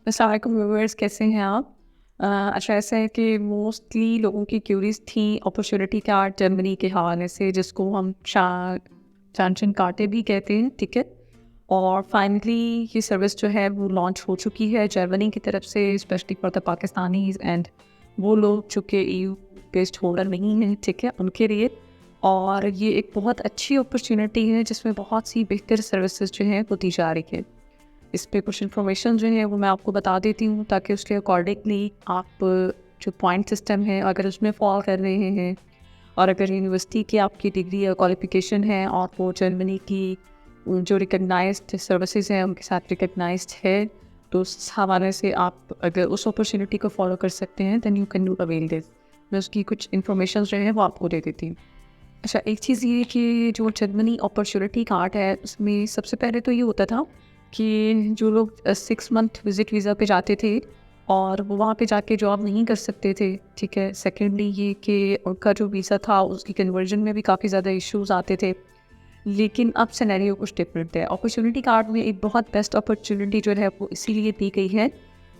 अस्सलाम वालेकुम व्यूअर्स, कैसे हैं आप? अच्छा, ऐसा है कि मोस्टली लोगों की क्यूरीज थी अपॉर्चुनिटी कार्ड जर्मनी के हवाले से, जिसको हम चांशन कार्टे भी कहते हैं, ठीक है। और फाइनली ये सर्विस जो है वो लॉन्च हो चुकी है जर्मनी की तरफ से, specially for the Pakistanis and वो लोग जो कि EU बेस्ड होल्डर नहीं हैं, ठीक है, उनके लिए। और ये एक बहुत अच्छी अपॉर्चुनिटी है जिसमें बहुत सी बेहतर सर्विसेज जो हैं वो दी जा रही है। इस पे कुछ इन्फॉर्मेशन जो है वो मैं आपको बता देती हूँ, ताकि उसके अकॉर्डिंगली आप जो पॉइंट सिस्टम है अगर उसमें फॉल कर रहे हैं, और अगर यूनिवर्सिटी की आपकी डिग्री या क्वालिफिकेशन है और वो जर्मनी की जो रिकग्नाइज्ड सर्विसेज हैं उनके साथ रिकग्नाइज्ड है, तो उस हवाले से आप अगर उस अपॉर्चुनिटी को फॉलो कर सकते हैं then you can do avail this. मैं उसकी कुछ इन्फॉर्मेशन जो है वो आपको दे देती हूँ। अच्छा, एक चीज़ ये कि जो जर्मनी अपॉर्चुनिटी कार्ड है उसमें सबसे पहले तो ये होता था कि जो लोग 6 मंथ विज़िट वीज़ा पे जाते थे और वो वहाँ पे जाके जॉब नहीं कर सकते थे, ठीक है। सेकेंडली ये कि उनका जो वीज़ा था उसकी कन्वर्जन में भी काफ़ी ज़्यादा इश्यूज आते थे। लेकिन अब सिनेरियो कुछ डिफरेंट है। अपॉर्चुनिटी कार्ड में एक बहुत बेस्ट अपॉर्चुनिटी जो है वो इसीलिए दी गई है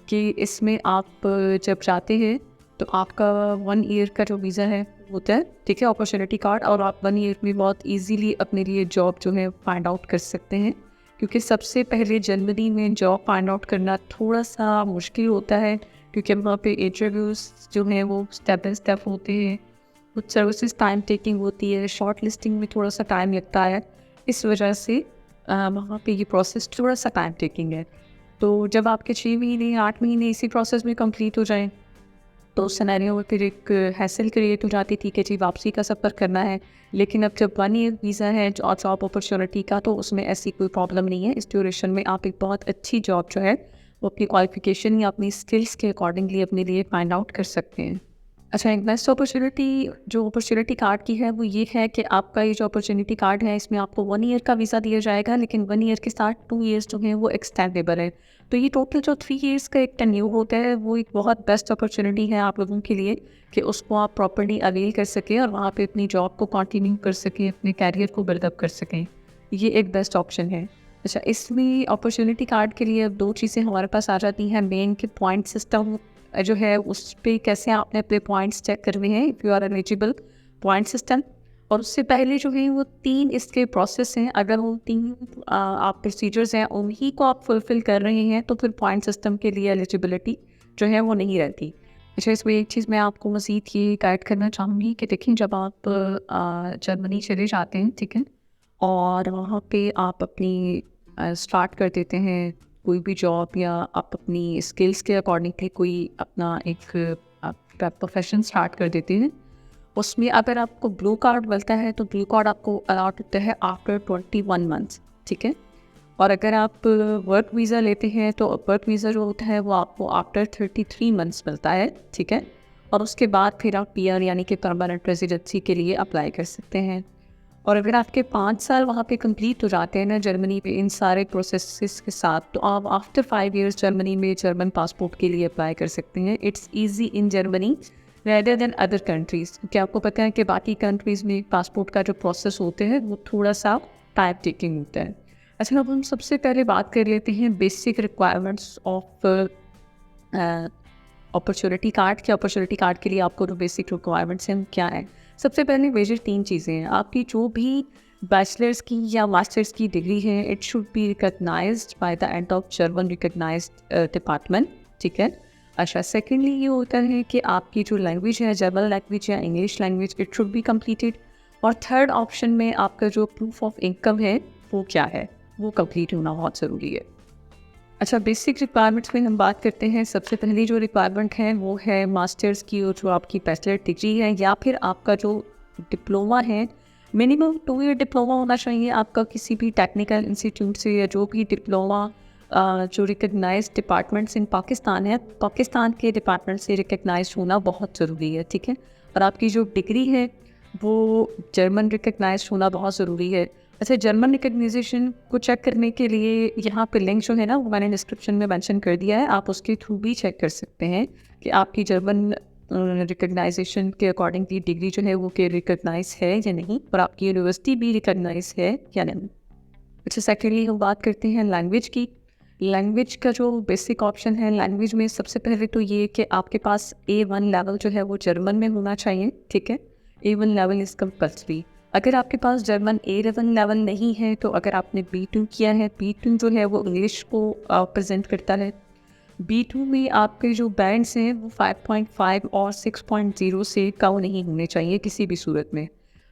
कि इसमें आप जब जाते हैं तो आपका 1 ईयर का जो वीज़ा है होता है, ठीक है, अपॉर्चुनिटी कार्ड, और आप 1 ईयर में बहुत इजीली अपने लिए जॉब जो है फाइंड आउट कर सकते हैं। क्योंकि सबसे पहले जर्मनी में जॉब फाइंड आउट करना थोड़ा सा मुश्किल होता है, क्योंकि वहाँ पे इंटरव्यूज़ जो हैं वो स्टेप बाय स्टेप होते हैं। कुछ सर्विसेज टाइम टेकिंग होती है, शॉर्ट लिस्टिंग में थोड़ा सा टाइम लगता है। इस वजह से वहाँ पे ये प्रोसेस थोड़ा सा टाइम टेकिंग है। तो जब आपके 6 महीने 8 महीने इसी प्रोसेस में कंप्लीट हो जाएँ, तो उस सिनेरियो में फिर एक हैसल क्रिएट हो जाती थी कि जी वापसी का सफ़र करना है। लेकिन अब जब 1 ईयर वीज़ा है जॉब अपॉर्चुनिटी का, तो उसमें ऐसी कोई प्रॉब्लम नहीं है। इस ड्यूरेशन में आप एक बहुत अच्छी जॉब जो है वो अपनी क्वालिफिकेशन या अपनी स्किल्स के अकॉर्डिंगली अपने लिए फाइंड आउट कर सकते हैं। अच्छा, एक बेस्ट अपॉर्चुनिटी जो अपॉर्चुनिटी कार्ड की है वो ये है कि आपका ये जो अपॉर्चुनिटी कार्ड है इसमें आपको 1 ईयर का वीज़ा दिया जाएगा, लेकिन 1 ईयर के साथ 2 ईयर्स जो हैं वो एक्सटेंडेबल है। तो ये टोटल जो 3 ईयर्स का एक टेन्योर होता है वो एक बहुत बेस्ट अपॉर्चुनिटी है आप लोगों के लिए कि उसको आप प्रॉपर्ली अवेल कर सकें और वहाँ पे अपनी जॉब को कंटिन्यू कर सकें, अपने कैरियर को बिल्डअप कर सकें। ये एक बेस्ट ऑप्शन है। अच्छा, इसमें अपॉर्चुनिटी कार्ड के लिए अब 2 चीज़ें हमारे पास आ जाती हैं मेन, कि पॉइंट सिस्टम जो है उस पे कैसे आपने अपने पॉइंट्स चेक करने हैं if you are eligible, point system. और उससे पहले जो है वो 3 इसके प्रोसेस हैं। अगर वो 3 आप प्रोसीजर्स हैं उन्हीं को आप फुलफ़िल कर रहे हैं तो फिर पॉइंट सिस्टम के लिए एलिजिबिलिटी जो है वो नहीं रहती। अच्छा, इसमें एक चीज़ मैं आपको मज़ीद ये गाइड करना चाहूँगी कि देखिए, जब आप जर्मनी चले जाते हैं, ठीक है, और वहाँ पे आप अपनी स्टार्ट कर देते हैं कोई भी जॉब, या आप अपनी स्किल्स के अकॉर्डिंगली कोई अपना एक प्रोफेशन स्टार्ट कर देते हैं। उसमें अगर आपको ब्लू कार्ड मिलता है तो ब्लू कार्ड आपको अलॉट होता है आफ्टर 21 मंथ्स, ठीक है। और अगर आप वर्क वीज़ा लेते हैं तो वर्क वीज़ा जो होता है वो आपको आफ्टर 33 मंथ्स मिलता है, ठीक है। और उसके बाद फिर आप PR यानी कि परमानेंट रेजिडेंसी के लिए अप्लाई कर सकते हैं। और अगर आपके 5 साल वहाँ पे कंप्लीट हो जाते हैं ना जर्मनी में इन सारे प्रोसेसेस के साथ, तो आप आफ्टर 5 इयर्स जर्मनी में जर्मन पासपोर्ट के लिए अप्लाई कर सकते हैं। It's easy in Germany rather than other countries, क्योंकि आपको पता है कि बाकी कंट्रीज़ में पासपोर्ट का जो प्रोसेस होते हैं वो थोड़ा सा टाइम टेकिंग होता है। अच्छा, अब हम सबसे पहले बात कर लेते हैं basic requirements of opportunity card. के अपॉर्चुनिटी कार्ड के लिए आपको जो बेसिक रिक्वायरमेंट्स हैं क्या है। सबसे पहले मेजर 3 चीज़ें हैं। आपकी जो भी बैचलर्स की या मास्टर्स की डिग्री है it should be recognised by the end of German recognised department, ठीक है। अच्छा, सेकेंडली ये होता है कि आपकी जो लैंग्वेज है जर्मन लैंग्वेज या English language it should be completed. और थर्ड ऑप्शन में आपका जो प्रूफ ऑफ इनकम है वो क्या है, वो कंप्लीट होना बहुत ज़रूरी है। अच्छा, बेसिक रिक्वायरमेंट्स में हम बात करते हैं। सबसे पहली जो रिक्वायरमेंट है वो है मास्टर्स की, और जो आपकी बैचलर डिग्री है या फिर आपका जो डिप्लोमा है, मिनिमम 2 ईयर डिप्लोमा होना चाहिए आपका किसी भी टेक्निकल इंस्टीट्यूट से, या जो भी डिप्लोमा जो रिकग्नाइज्ड डिपार्टमेंट्स इन पाकिस्तान है, पाकिस्तान के डिपार्टमेंट से रिकग्नाइज्ड होना बहुत ज़रूरी है, ठीक है। और आपकी जो डिग्री है वो जर्मन रिकग्नाइज्ड होना बहुत ज़रूरी है। अच्छा, जर्मन रिकग्नाइजेशन को चेक करने के लिए यहाँ पे लिंक जो है ना वो मैंने डिस्क्रिप्शन में मेंशन कर दिया है, आप उसके थ्रू भी चेक कर सकते हैं कि आपकी जर्मन रिकग्नाइजेशन के अकॉर्डिंगली डिग्री जो है वो के रिकग्नाइज है या नहीं, और आपकी यूनिवर्सिटी भी रिकग्नाइज है या नहीं। अच्छा, सेकेंडली हम बात करते हैं लैंग्वेज की। लैंग्वेज का जो बेसिक ऑप्शन है, लैंग्वेज में सबसे पहले तो ये कि आपके पास A1 लेवल जो है वो जर्मन में होना चाहिए, ठीक है। A1 level is compulsory. अगर आपके पास जर्मन A1 लेवल नहीं है, तो अगर आपने B2 किया है, B2 जो है वो इंग्लिश को प्रेजेंट करता है। B2 में आपके जो बैंड्स हैं वो 5.5 और 6.0 से कम नहीं होने चाहिए किसी भी सूरत में।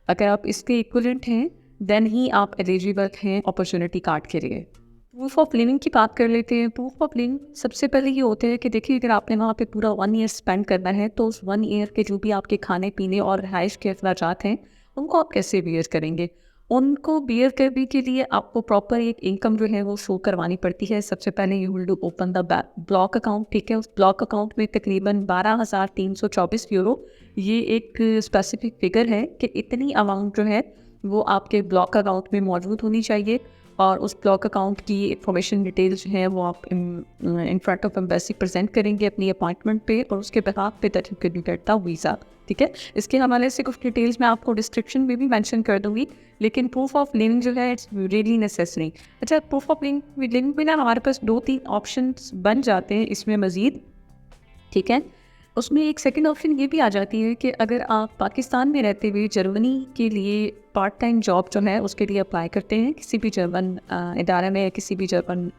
अगर आप इसके इक्विवेलेंट हैं, देन ही आप एलिजिबल हैं अपॉर्चुनिटी कार्ड के लिए। प्रूफ ऑफ लिविंग की बात कर लेते हैं। प्रूफ ऑफ लिविंग सबसे पहले ये होता है कि देखिए, अगर आपने वहाँ पे पूरा 1 ईयर स्पेंड करना है, तो उस 1 ईयर के जो भी आपके खाने पीने और रिहाइश के अखराजात हैं, उनको आप कैसे बियर करेंगे। उनको बियर करने के लिए आपको प्रॉपर एक इनकम जो है वो शो करवानी पड़ती है। सबसे पहले you will do open the block account, ठीक है। उस ब्लॉक अकाउंट में तकरीबन 12,324 यूरो, ये एक स्पेसिफिक फिगर है कि इतनी अमाउंट जो है वो आपके ब्लॉक अकाउंट में मौजूद होनी चाहिए। और उस ब्लॉक अकाउंट की इंफॉर्मेशन डिटेल्स जो हैं वो आप in front of embassy present करेंगे अपनी अपॉइंटमेंट पे, और उसके बिहाफ पे that you can get the visa, ठीक है। इसके हवाले से कुछ डिटेल्स मैं आपको डिस्क्रिप्शन में भी मेंशन कर दूंगी, लेकिन प्रूफ ऑफ लिविंग जो है इट्स रियली नेसेसरी। अच्छा, प्रूफ ऑफ लिविंग में ना हमारे पास 2-3 ऑप्शंस बन जाते हैं इसमें मज़ीद, ठीक है। उसमें एक सेकंड ऑप्शन ये भी आ जाती है कि अगर आप पाकिस्तान में रहते हुए जर्मनी के लिए पार्ट टाइम जॉब जो है उसके लिए अप्लाई करते हैं किसी भी जर्मन इदारे में या किसी भी जर्मन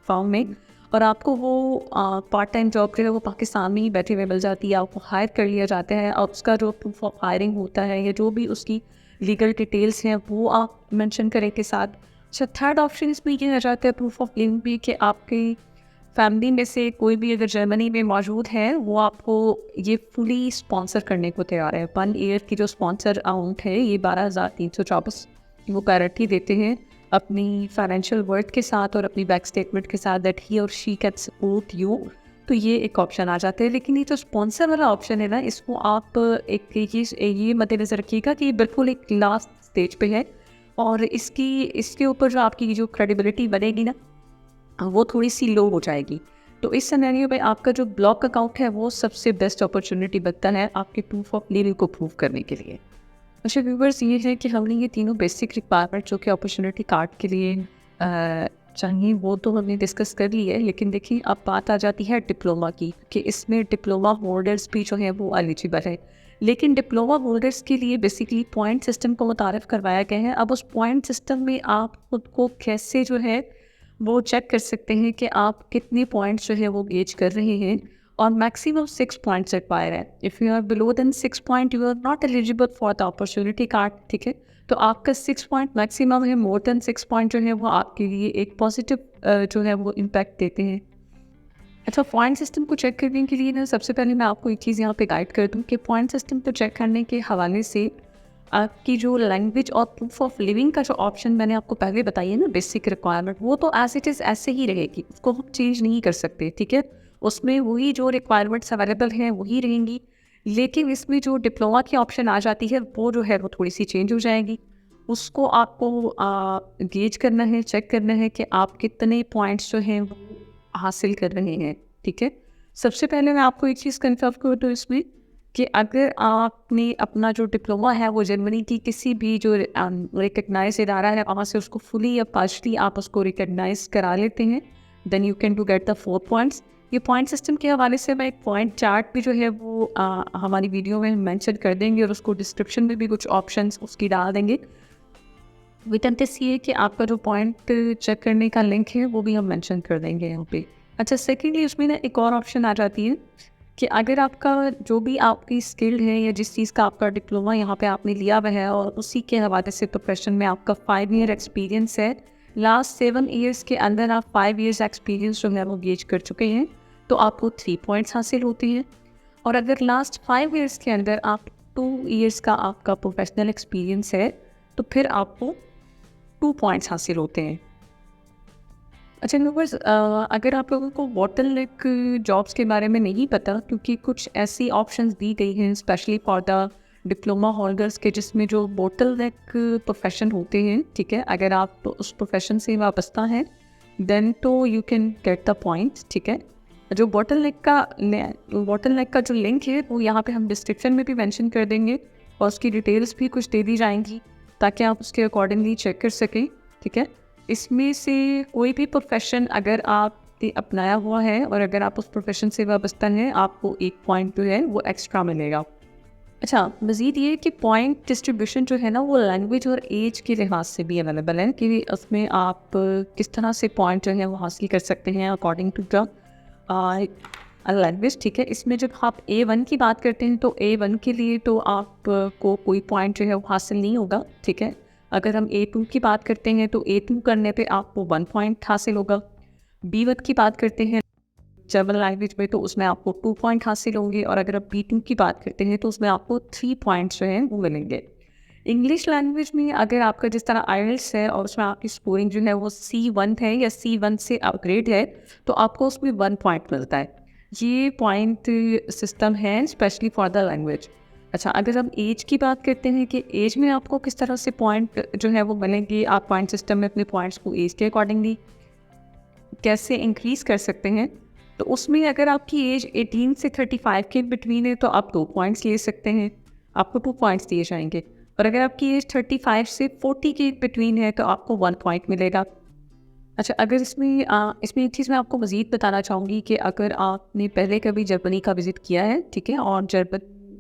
फॉर्म में, और आपको वो पार्ट टाइम जॉब जो है वो पाकिस्तान में ही बैठे हुए मिल जाती है, आपको हायर कर लिया जाता है, और उसका जो प्रूफ ऑफ हायरिंग होता है या जो भी उसकी लीगल डिटेल्स हैं वो आप मेंशन करें के साथ। अच्छा, थर्ड ऑप्शन इसमें ये आ जाता है प्रूफ ऑफ लिविंग भी कि आपकी फैमिली में से कोई भी अगर जर्मनी में मौजूद है, वो आपको ये फुली स्पॉन्सर करने को तैयार है। 1 ईयर की जो स्पॉन्सर अमाउंट है ये 12,324 वो गारंटी देते हैं अपनी फाइनेंशियल वर्थ के साथ और अपनी बैंक स्टेटमेंट के साथ दैट ही और शी कैन सपोर्ट यू। तो ये एक ऑप्शन आ जाता है। लेकिन ये जो स्पॉन्सर वाला ऑप्शन है ना, इसको आप एक ये मद्देनज़र रखिएगा कि ये बिल्कुल एक लास्ट स्टेज पे है, और इसके ऊपर जो आपकी जो क्रेडिबिलिटी बनेगी ना, वो थोड़ी सी लो हो जाएगी। तो इस सिनेरियो में आपका जो ब्लॉक अकाउंट है वो सबसे बेस्ट अपॉर्चुनिटी बनता है आपके प्रूफ ऑफ लिविंग को प्रूव करने के लिए। अच्छा व्यूवर्स, ये है कि हमने ये तीनों बेसिक रिक्वायरमेंट जो कि अपॉर्चुनिटी कार्ड के लिए चाहिए वो तो हमने डिस्कस कर ली है। लेकिन देखिए, अब बात आ जाती है डिप्लोमा की, कि इसमें डिप्लोमा होल्डर्स भी जो है वो एलिजिबल है। लेकिन डिप्लोमा होल्डर्स के लिए बेसिकली पॉइंट सिस्टम को मुतारिफ करवाया गया है। अब उस पॉइंट सिस्टम में आप खुद को कैसे जो है वो चेक कर सकते हैं कि आप कितने पॉइंट्स जो है वो गेज कर रहे हैं, और मैक्सिमम 6 पॉइंट्स रिक्वायर है। If you are below than 6 point you are not eligible for the opportunity card, ठीक है। तो आपका 6 पॉइंट मैक्सिमम है, मोर देन 6 पॉइंट जो है वो आपके लिए एक पॉजिटिव जो है वो इम्पैक्ट देते हैं। अच्छा, पॉइंट सिस्टम को चेक करने के लिए ना सबसे पहले मैं आपको एक चीज़ यहाँ पे गाइड कर दूँ कि पॉइंट सिस्टम को चेक करने के हवाले से आपकी जो लैंग्वेज और प्रूफ ऑफ लिविंग का जो ऑप्शन मैंने आपको पहले बताई है ना, बेसिक रिक्वायरमेंट, वो तो एज इट इज़ ऐसे ही रहेगी, उसको हम चेंज नहीं कर सकते, ठीक है। उसमें वही जो रिक्वायरमेंट्स अवेलेबल हैं वही रहेंगी। लेकिन इसमें जो डिप्लोमा की ऑप्शन आ जाती है वो जो है वो थोड़ी सी चेंज हो जाएगी। उसको आपको गेज करना है, चेक करना है कि आप कितने पॉइंट्स जो हैं वो हासिल कर रहे हैं, ठीक है। सबसे पहले मैं आपको एक चीज़ कन्फर्म कर दूँ इसमें कि अगर आपने अपना जो डिप्लोमा है वो जर्मनी की किसी भी जो रिकग्नाइज इदारा है वहाँ से उसको फुली या पार्शली आप उसको रिकग्नाइज करा लेते हैं, then you can to get the 4 points. ये पॉइंट सिस्टम के हवाले से मैं एक पॉइंट चार्ट भी जो है वो हमारी वीडियो में मेंशन कर देंगे, और उसको डिस्क्रिप्शन में भी कुछ ऑप्शंस उसकी डाल देंगे। विटेंटिस ये कि आपका जो पॉइंट चेक करने का लिंक है वो भी हम मेंशन कर देंगे यहाँ पे। अच्छा, सेकेंडली उसमें ना एक और ऑप्शन आ जाती है कि अगर आपका जो भी आपकी स्किल्ड है या जिस चीज़ का आपका डिप्लोमा यहाँ पे आपने लिया हुआ है और उसी के हवाले से प्रोफेशन में आपका 5 ईयर एक्सपीरियंस है, लास्ट 7 ईयर्स के अंदर आप 5 ईयर्स एक्सपीरियंस जो है वो गेज कर चुके हैं, तो आपको 3 पॉइंट्स हासिल होते हैं। और अगर लास्ट 5 ईयर्स के अंदर आप 2 ईयर्स का आपका प्रोफेशनल एक्सपीरियंस है, तो फिर आपको 2 पॉइंट्स हासिल होते हैं। अच्छा व्यूअर्स, अगर आप लोगों को बॉटल नेक जॉब्स के बारे में नहीं पता, क्योंकि कुछ ऐसी ऑप्शंस दी गई हैं specially for the diploma holders के जिसमें जो बॉटल नेक प्रोफेशन होते हैं, ठीक है। अगर आप उस प्रोफेशन से वाबस्ता हैं देन तो you can get the points, ठीक है। जो बॉटल नेक का जो लिंक है वो यहाँ पे हम डिस्क्रिप्शन में भी मेंशन कर देंगे, और उसकी डिटेल्स भी कुछ दे दी जाएंगी ताकि आप उसके अकॉर्डिंगली चेक कर सकें, ठीक है। इसमें से कोई भी प्रोफेशन अगर आपने अपनाया हुआ है और अगर आप उस प्रोफेशन से वाबस्ता हैं, आपको 1 पॉइंट जो है वो एक्स्ट्रा मिलेगा। अच्छा, मज़ीद ये कि पॉइंट डिस्ट्रीब्यूशन जो है ना वो लैंग्वेज और एज के लिहाज से भी अवेलेबल है कि उसमें आप किस तरह से पॉइंट जो है वो हासिल कर सकते हैं अकॉर्डिंग टू द लैंग्वेज। ठीक है, इसमें जब आप A1 की बात करते हैं तो A1 के लिए तो आप को कोई पॉइंट जो है वो हासिल नहीं होगा। ठीक है, अगर हम A2 की बात करते हैं तो A2 करने पे आपको 1 पॉइंट हासिल होगा। B1 की बात करते हैं जर्मन लैंग्वेज में तो उसमें आपको 2 पॉइंट हासिल होंगे और अगर आप B2 की बात करते हैं तो उसमें आपको 3 पॉइंट्स जो हैं वो मिलेंगे। इंग्लिश लैंग्वेज में अगर आपका जिस तरह आइएलटीएस है और उसमें आपकी स्कोरिंग जो है वो C1 है या C1 से अपग्रेड है तो आपको उसमें 1 पॉइंट मिलता है। ये पॉइंट सिस्टम है स्पेशली फॉर द लैंग्वेज। अच्छा, अगर हम एज की बात करते हैं कि एज में आपको किस तरह से पॉइंट जो है वो मिलेंगे, आप पॉइंट सिस्टम में अपने पॉइंट्स को एज के अकॉर्डिंगली कैसे इंक्रीज़ कर सकते हैं, तो उसमें अगर आपकी एज 18 से 35 के बिटवीन है तो आप 2 पॉइंट्स ले सकते हैं, आपको 2 पॉइंट्स दिए जाएंगे। और अगर आपकी एज 35 से 40 के बिटवीन है तो आपको 1 पॉइंट मिलेगा। अच्छा, अगर इसमें एक चीज़ मैं आपको मज़ीद बताना चाहूँगी कि अगर आपने पहले कभी जर्मनी का विज़िट किया है, ठीक है, और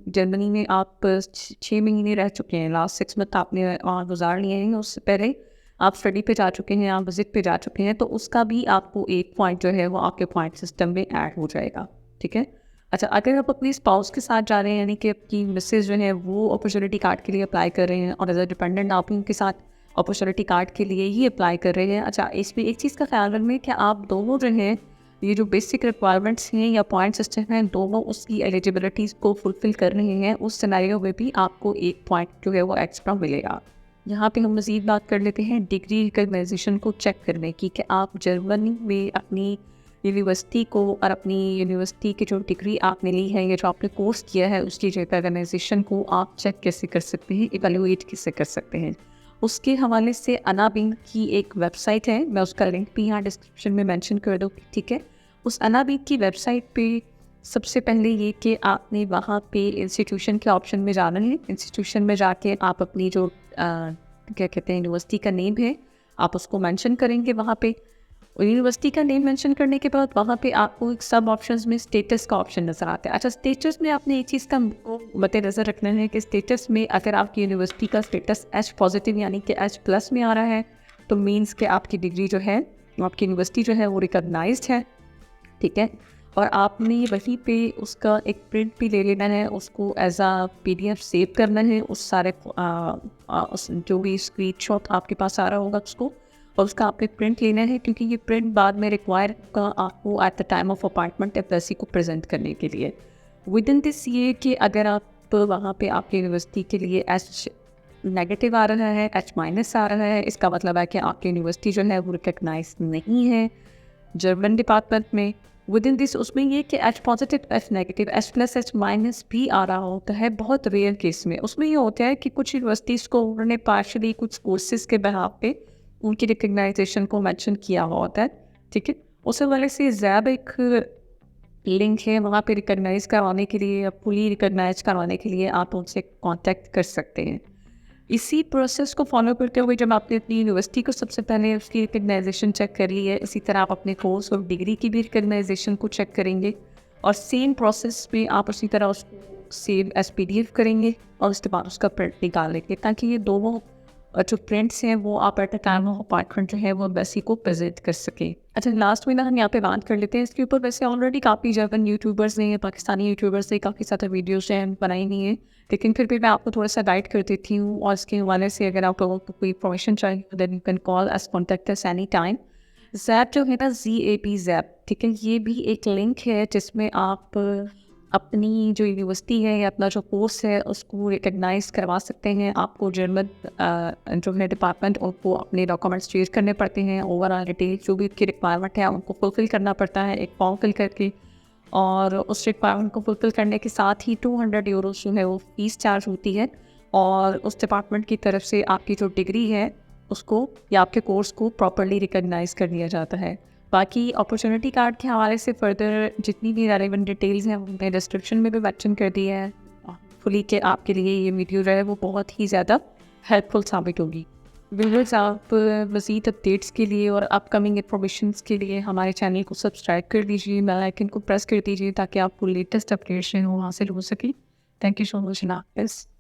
जर्मनी में आप 6 महीने रह चुके हैं, लास्ट 6 मंथ आपने वहाँ गुजार लिए हैं, उससे पहले आप स्टडी पे जा चुके हैं, आप विज़िट पे जा चुके हैं, तो उसका भी आपको 1 पॉइंट जो है वो आपके पॉइंट सिस्टम में ऐड हो जाएगा। ठीक है। अच्छा, अगर आप अपनी स्पाउस के साथ जा रहे हैं, यानी कि आपकी मिसेज जो है वो अपॉर्चुनिटी कार्ड के लिए अप्लाई कर रहे हैं और एज अ डिपेंडेंट आप उनके साथ अपॉर्चुनिटी कार्ड के लिए ही अप्लाई कर रहे हैं। अच्छा, इसमें एक चीज़ का ख्याल रखना है कि आप दोनों जो हैं, ये जो बेसिक रिक्वायरमेंट्स हैं या पॉइंट सिस्टम हैं, दोनों उसकी एलिजिबिलिटीज़ को फुलफ़िल कर रहे हैं, उस सिनेरियो में भी आपको 1 पॉइंट जो है वो एक्स्ट्रा मिलेगा। यहाँ पे हम मज़ीद बात कर लेते हैं डिग्री रिकग्नाइजेशन को चेक करने की कि आप जर्मनी में अपनी यूनिवर्सिटी को और अपनी यूनिवर्सिटी की जो डिग्री आपने ली है या जो आपने कोर्स किया है उसकी रिकग्नाइजेशन को आप चेक कैसे कर सकते हैं, इवेलुएट कैसे कर सकते हैं। उसके हवाले से अनाबिंग की एक वेबसाइट है, मैं उसका लिंक भी यहाँ डिस्क्रिप्शन में मेंशन कर दूँ। ठीक है, उस अनाबिंग की वेबसाइट पे सबसे पहले ये कि आपने वहाँ पे इंस्टीट्यूशन के ऑप्शन में जाना है। इंस्टीट्यूशन में जाके आप अपनी जो क्या कहते हैं यूनिवर्सिटी का नेम है आप उसको मेंशन करेंगे वहाँ पे। यूनिवर्सिटी का नेम मेंशन करने के बाद वहाँ पे आपको एक सब ऑप्शंस में स्टेटस का ऑप्शन नज़र आता है। अच्छा, स्टेटस में आपने एक चीज़ का मद्देनज़र रखना है कि स्टेटस में अगर आपकी यूनिवर्सिटी का स्टेटस H पॉजिटिव यानी कि H+ में आ रहा है तो मीन्स कि आपकी डिग्री जो है, आपकी यूनिवर्सिटी जो है वो रिकॉग्नाइज्ड है। ठीक है, और आपने वहीं पे उसका एक प्रिंट भी ले लेना है, उसको एज आ PDF सेव करना है, उस सारे उस जो भी स्क्रीनशॉट आपके पास आ रहा होगा उसको, और उसका आपने प्रिंट लेना है क्योंकि ये प्रिंट बाद में रिक्वायर होगा आपको at the time of appointment embassy को प्रेजेंट करने के लिए। विद इन दिस ये कि अगर आप वहाँ पे आपकी यूनिवर्सिटी के लिए H नेगेटिव आ रहा है, H- आ रहा है, इसका मतलब है कि आपकी यूनिवर्सिटी जो है वो रिकग्नाइज नहीं है जर्मन डिपार्टमेंट में। विद इन दिस उसमें ये कि H positive, H negative, H+ H- भी आ रहा होता है बहुत रेयर केस में। उसमें ये होता है कि कुछ यूनिवर्सिटीज़ को उन्होंने पार्शली कुछ कोर्सेज के बिहाफ पे उनकी रिकग्नाइजेशन को मेंशन किया हुआ होता है। ठीक है, उस हवाले से ज़ैब एक लिंक है, वहाँ पे रिकग्नाइज़ करवाने के लिए, फुली रिकग्नाइज करवाने के लिए आप उनसे कांटेक्ट कर सकते हैं। इसी प्रोसेस को फॉलो करते हुए जब आपने अपनी यूनिवर्सिटी को सबसे पहले उसकी रिकग्नाइजेशन चेक कर ली है, इसी तरह आप अपने कोर्स और डिग्री की भी रिकग्नाइजेशन को चेक करेंगे और सेम प्रोसेस में आप उसी तरह उसको सेव एज PDF करेंगे और उसके बाद उसका प्रिंट निकाल लेंगे ताकि ये दोनों जो प्रिंट्स हैं वो आप at a time of appointment जो है वो एम्बेसी को प्रेजेंट कर सकें। अच्छा, लास्ट में ना हम यहाँ पे बात कर लेते हैं इसके ऊपर। वैसे ऑलरेडी काफ़ी जर्मन यूट्यूबर्स ने, पाकिस्तानी यूट्यूबर्स ने काफ़ी सारे वीडियोज़ हैं बनाई हुई हैं, लेकिन फिर भी मैं आपको थोड़ा सा गाइड कर देती हूँ और इसके हवाले से अगर आप लोगों को कोई इन्फॉर्मेशन चाहिए then you can call us, contact us any time. ज़ैप जो है ना, ZAP ज़ैप, ठीक है, ये भी एक लिंक है जिसमें आप अपनी जो यूनिवर्सिटी है या अपना जो कोर्स है उसको रिकग्नाइज करवा सकते हैं। आपको जर्मन जो है डिपार्टमेंट उनको अपने डॉक्यूमेंट्स शेयर करने पड़ते हैं, ओवरऑल डिटेल जो भी उनकी रिक्वायरमेंट है उनको फुलफ़िल करना पड़ता है एक फॉर्म फिल करके, और उस रिक्वायरमेंट को फुलफ़िल करने के साथ ही 200 यूरोज़ जो है वो फ़ीस चार्ज होती है और उस डिपार्टमेंट की तरफ से आपकी जो डिग्री है उसको या आपके कोर्स को प्रॉपर्ली रिकग्नाइज़ कर दिया जाता है। बाकी अपॉर्चुनिटी कार्ड के हवाले से फर्दर जितनी भी रेलेवेंट डिटेल्स हैं हमने डिस्क्रिप्शन में भी मेंशन कर दी है फुली, कि आपके लिए ये वीडियो जो है वो बहुत ही ज़्यादा हेल्पफुल साबित होगी। व्यूअर्स, आप मज़ीद अपडेट्स के लिए और अपकमिंग इन्फॉर्मेशंस के लिए हमारे चैनल को सब्सक्राइब कर दीजिए, बेल आइकन को प्रेस कर दीजिए ताकि आपको लेटेस्ट अपडेट्स हैं वो हासिल हो सके। थैंक यू सो मच, अल्लाह हाफ़िज़।